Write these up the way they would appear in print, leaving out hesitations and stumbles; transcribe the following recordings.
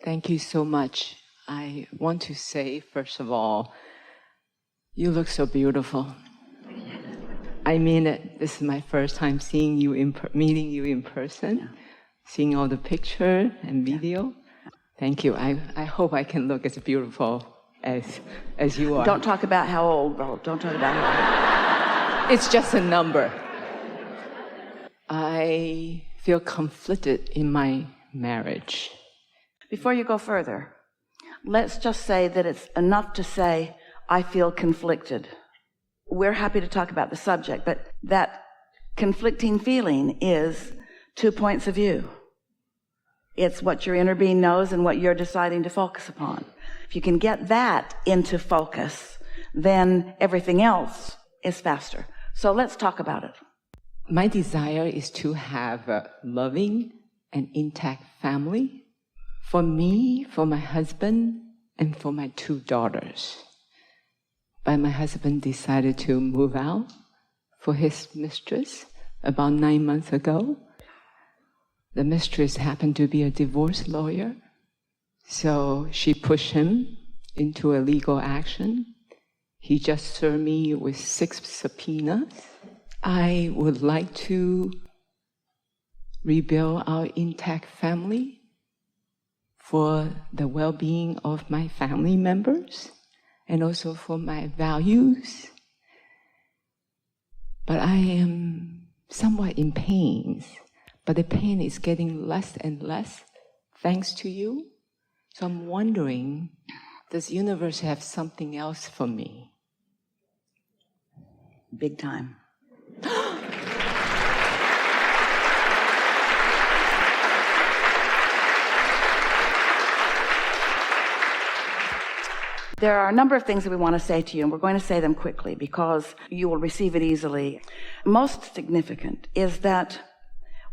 Thank you so much. I want to say, first of all, you look so beautiful. I mean it. This is my first time seeing you meeting you in person, seeing all the picture and video. Thank you. I hope I can look as beautiful as you are. Don't talk about how old, though. Don't talk about how old. It's just a number. I feel conflicted in my marriage. Before you go further, let's just say that it's enough to say, I feel conflicted. We're happy to talk about the subject, but that conflicting feeling is 2 points of view. It's what your inner being knows and what you're deciding to focus upon. If you can get that into focus, then everything else is faster. So let's talk about it. My desire is to have a loving and intact family for me, for my husband, and for my 2 daughters. But my husband decided to move out for his mistress about 9 months ago. The mistress happened to be a divorce lawyer, so she pushed him into a legal action. He just served me with 6 subpoenas. I would like to rebuild our intact family for the well-being of my family members and also for my values. But I am somewhat in pain. But the pain is getting less and less thanks to you. So I'm wondering, does the universe have something else for me? Big time. There are a number of things that we want to say to you, and we're going to say them quickly because you will receive it easily. Most significant is that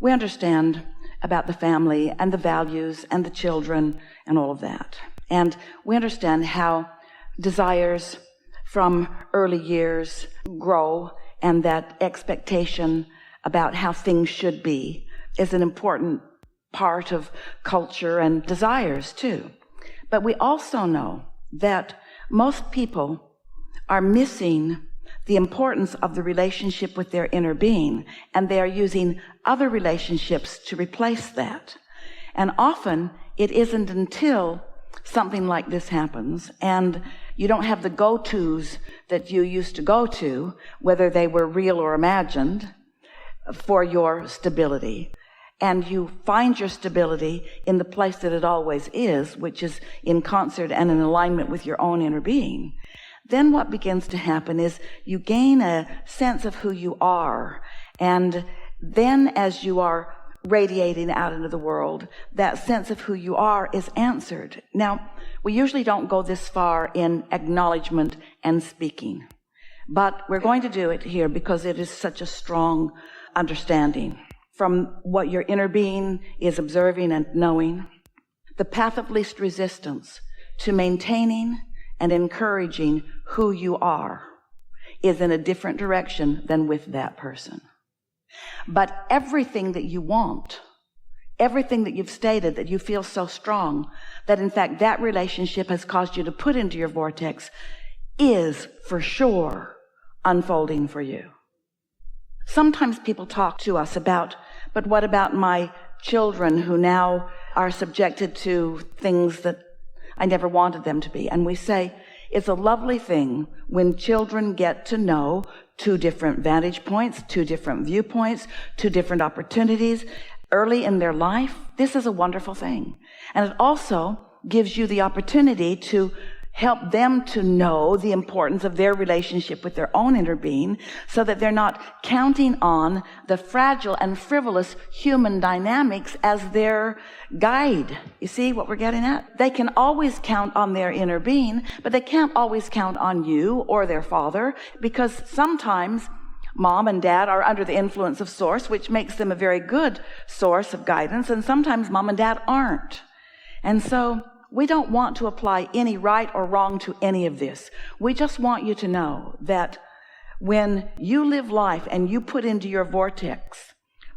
we understand about the family and the values and the children and all of that. And we understand how desires from early years grow, and that expectation about how things should be is an important part of culture and desires too. But we also know that most people are missing the importance of the relationship with their inner being, and they are using other relationships to replace that. And often it isn't until something like this happens and you don't have the go-tos that you used to go to, whether they were real or imagined, for your stability. And you find your stability in the place that it always is, which is in concert and in alignment with your own inner being. Then what begins to happen is you gain a sense of who you are. And then as you are radiating out into the world, that sense of who you are is answered. Now, we usually don't go this far in acknowledgement and speaking, but we're going to do it here because it is such a strong understanding from what your inner being is observing and knowing. The path of least resistance to maintaining and encouraging who you are is in a different direction than with that person. But everything that you want, everything that you've stated that you feel so strong, that in fact that relationship has caused you to put into your vortex, is for sure unfolding for you. Sometimes people talk to us about, but what about my children who now are subjected to things that I never wanted them to be? And we say, it's a lovely thing when children get to know 2 different vantage points, 2 different viewpoints, 2 different opportunities early in their life. This is a wonderful thing. And it also gives you the opportunity to help them to know the importance of their relationship with their own inner being, so that they're not counting on the fragile and frivolous human dynamics as their guide. You see what we're getting at? They can always count on their inner being, but they can't always count on you or their father, because sometimes mom and dad are under the influence of source, which makes them a very good source of guidance, and sometimes mom and dad aren't. And so we don't want to apply any right or wrong to any of this. We just want you to know that when you live life and you put into your vortex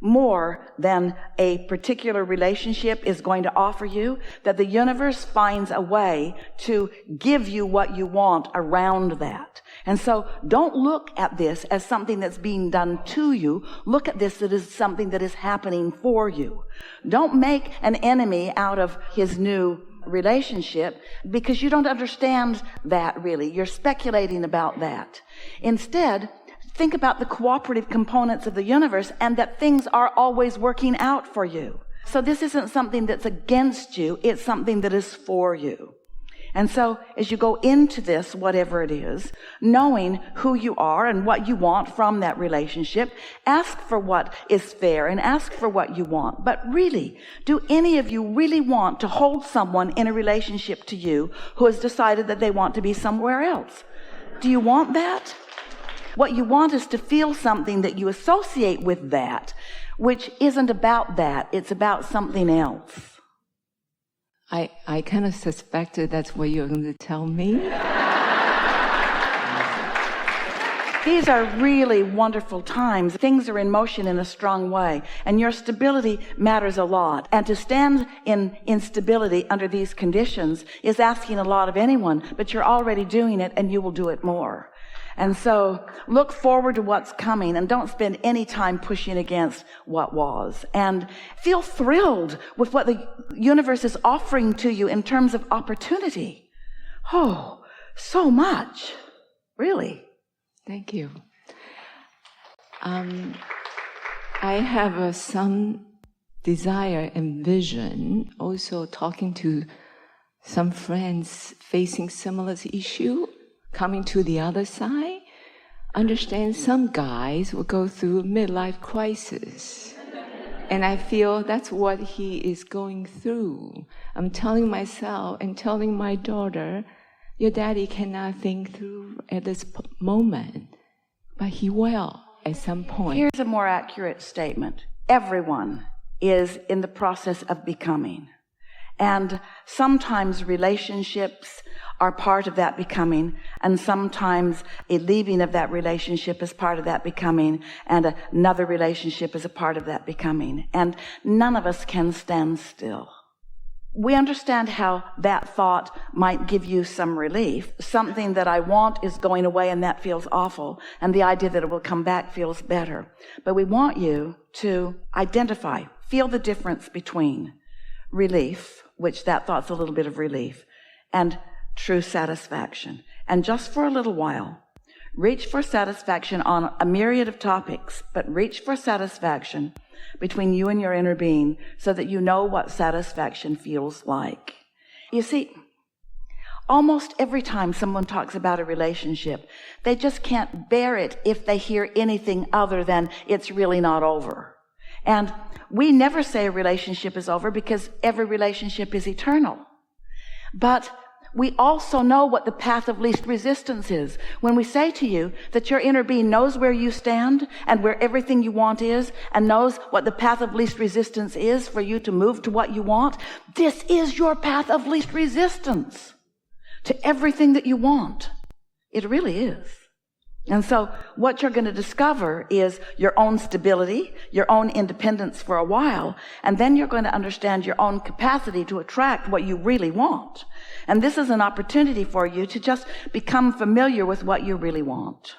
more than a particular relationship is going to offer you, that the universe finds a way to give you what you want around that. And so don't look at this as something that's being done to you. Look at this as something that is happening for you. Don't make an enemy out of his new relationship, because you don't understand that really. You're speculating about that. Instead, think about the cooperative components of the universe and that things are always working out for you. So this isn't something that's against you. It's something that is for you. And so as you go into this, whatever it is, knowing who you are and what you want from that relationship, ask for what is fair and ask for what you want. But really, do any of you really want to hold someone in a relationship to you who has decided that they want to be somewhere else? Do you want that? What you want is to feel something that you associate with that, which isn't about that. It's about something else. I kind of suspected that's what you're going to tell me. These are really wonderful times. Things are in motion in a strong way, and your stability matters a lot. And to stand in instability under these conditions is asking a lot of anyone, but you're already doing it, and you will do it more. And so look forward to what's coming and don't spend any time pushing against what was. And feel thrilled with what the universe is offering to you in terms of opportunity. Oh, so much. Really. Thank you. I have some desire and vision, also talking to some friends facing similar issue, coming to the other side. Understand some guys will go through midlife crisis. And I feel that's what he is going through. I'm telling myself and telling my daughter, your daddy cannot think through at this moment, but he will at some point. Here's a more accurate statement. Everyone is in the process of becoming. And sometimes relationships are part of that becoming, and sometimes a leaving of that relationship is part of that becoming, and another relationship is a part of that becoming. And none of us can stand still. We understand how that thought might give you some relief. Something that I want is going away and that feels awful, and the idea that it will come back feels better. But we want you to identify, feel the difference between relief, which that thought's a little bit of relief, and true satisfaction. And just for a little while, reach for satisfaction on a myriad of topics, but reach for satisfaction between you and your inner being so that you know what satisfaction feels like. You see, almost every time someone talks about a relationship, they just can't bear it if they hear anything other than it's really not over. And we never say a relationship is over because every relationship is eternal. But we also know what the path of least resistance is. When we say to you that your inner being knows where you stand and where everything you want is, and knows what the path of least resistance is for you to move to what you want, this is your path of least resistance to everything that you want. It really is. And so what you're going to discover is your own stability, your own independence for a while, and then you're going to understand your own capacity to attract what you really want. And this is an opportunity for you to just become familiar with what you really want.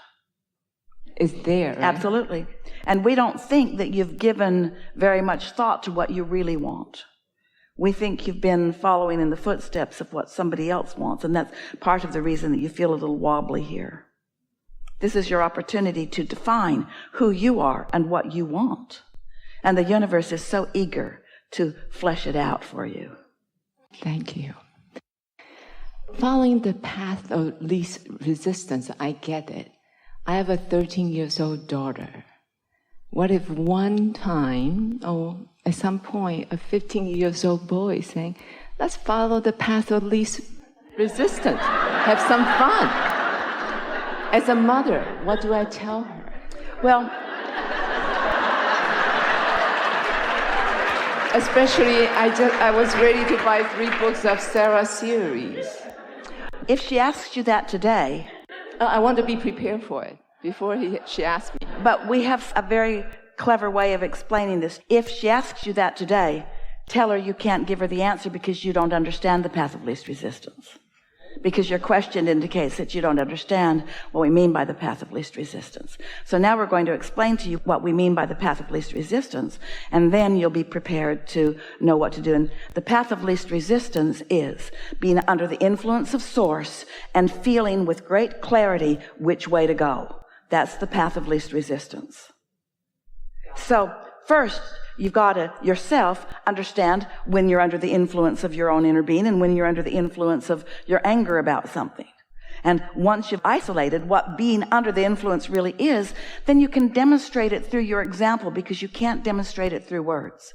It's there, right? Absolutely. And we don't think that you've given very much thought to what you really want. We think you've been following in the footsteps of what somebody else wants, and that's part of the reason that you feel a little wobbly here. This is your opportunity to define who you are and what you want. And the universe is so eager to flesh it out for you. Thank you. Following the path of least resistance, I get it. I have a 13-year-old daughter. What if one time, or at some point, a 15-year-old boy is saying, let's follow the path of least resistance, have some fun. As a mother, what do I tell her? Well, especially, I was ready to buy 3 books of Sarah's series. If she asks you that today, I want to be prepared for it before she asks me. But we have a very clever way of explaining this. If she asks you that today, tell her you can't give her the answer because you don't understand the path of least resistance. Because your question indicates that you don't understand what we mean by the path of least resistance. So now we're going to explain to you what we mean by the path of least resistance, and then you'll be prepared to know what to do. And the path of least resistance is being under the influence of Source and feeling with great clarity which way to go. That's the path of least resistance. So first, you've got to yourself understand when you're under the influence of your own inner being and when you're under the influence of your anger about something. And once you've isolated what being under the influence really is, then you can demonstrate it through your example, because you can't demonstrate it through words.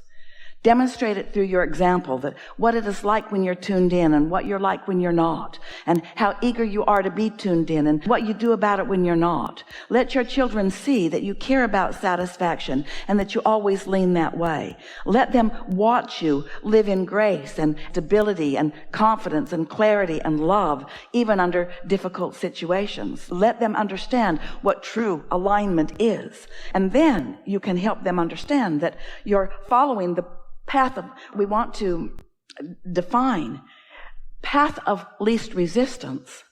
Demonstrate it through your example, that what it is like when you're tuned in and what you're like when you're not, and how eager you are to be tuned in and what you do about it when you're not. Let your children see that you care about satisfaction and that you always lean that way. Let them watch you live in grace and stability and confidence and clarity and love, even under difficult situations. Let them understand what true alignment is. And then you can help them understand that you're following the path of, we want to define, path of least resistance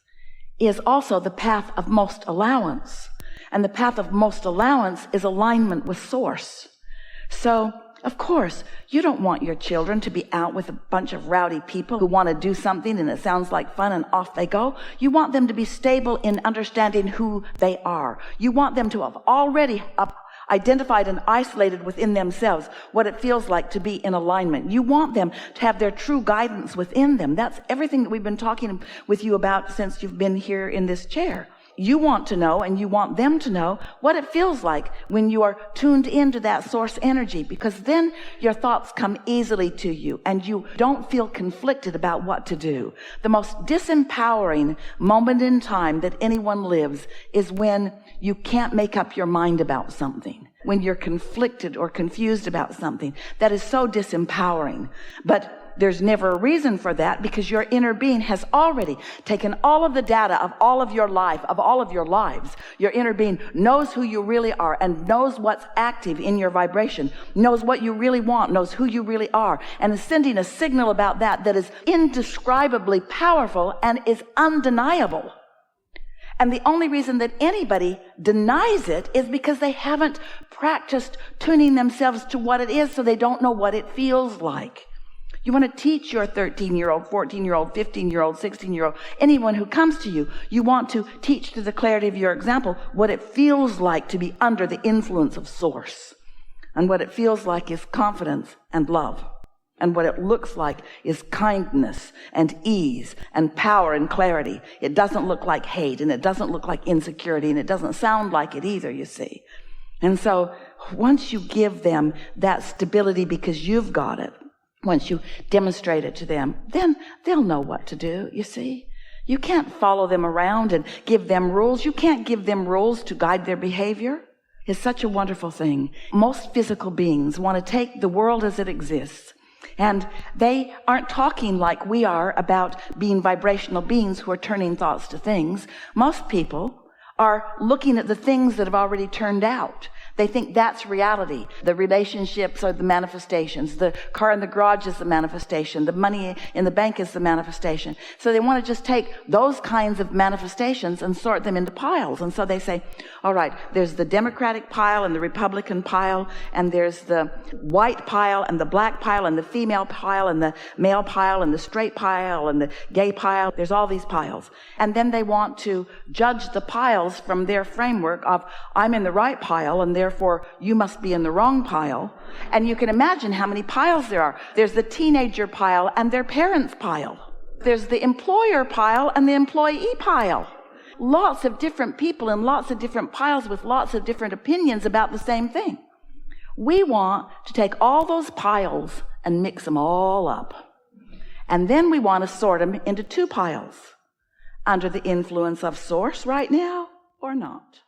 is also the path of most allowance. And the path of most allowance is alignment with Source. So, of course, you don't want your children to be out with a bunch of rowdy people who want to do something and it sounds like fun and off they go. You want them to be stable in understanding who they are. You want them to have already identified and isolated within themselves what it feels like to be in alignment. You want them to have their true guidance within them. That's everything that we've been talking with you about since you've been here in this chair. You want to know, and you want them to know, what it feels like when you are tuned into that Source energy, because then your thoughts come easily to you and you don't feel conflicted about what to do. The most disempowering moment in time that anyone lives is when you can't make up your mind about something, when you're conflicted or confused about something. That is so disempowering. But there's never a reason for that, because your inner being has already taken all of the data of all of your life, of all of your lives. Your inner being knows who you really are and knows what's active in your vibration, knows what you really want, knows who you really are, and is sending a signal about that that is indescribably powerful and is undeniable. And the only reason that anybody denies it is because they haven't practiced tuning themselves to what it is, so they don't know what it feels like. You want to teach your 13-year-old, 14-year-old, 15-year-old, 16-year-old, anyone who comes to you, you want to teach through the clarity of your example what it feels like to be under the influence of Source. And what it feels like is confidence and love. And what it looks like is kindness and ease and power and clarity. It doesn't look like hate, and it doesn't look like insecurity, and it doesn't sound like it either, you see. And so once you give them that stability because you've got it, once you demonstrate it to them, then they'll know what to do, you see. You can't follow them around and give them rules. You can't give them rules to guide their behavior. It's such a wonderful thing. Most physical beings want to take the world as it exists, and they aren't talking like we are about being vibrational beings who are turning thoughts to things. Most people are looking at the things that have already turned out. They think that's reality. The relationships are the manifestations. The car in the garage is the manifestation. The money in the bank is the manifestation. So they want to just take those kinds of manifestations and sort them into piles. And so they say, all right, there's the Democratic pile and the Republican pile, and there's the white pile and the black pile and the female pile and the male pile and the straight pile and the gay pile. There's all these piles. And then they want to judge the piles from their framework of, I'm in the right pile and therefore you must be in the wrong pile. And you can imagine how many piles there are. There's the teenager pile and their parents' pile. There's the employer pile and the employee pile. Lots of different people in lots of different piles with lots of different opinions about the same thing. We want to take all those piles and mix them all up. And then we want to sort them into two piles. Under the influence of Source right now or not.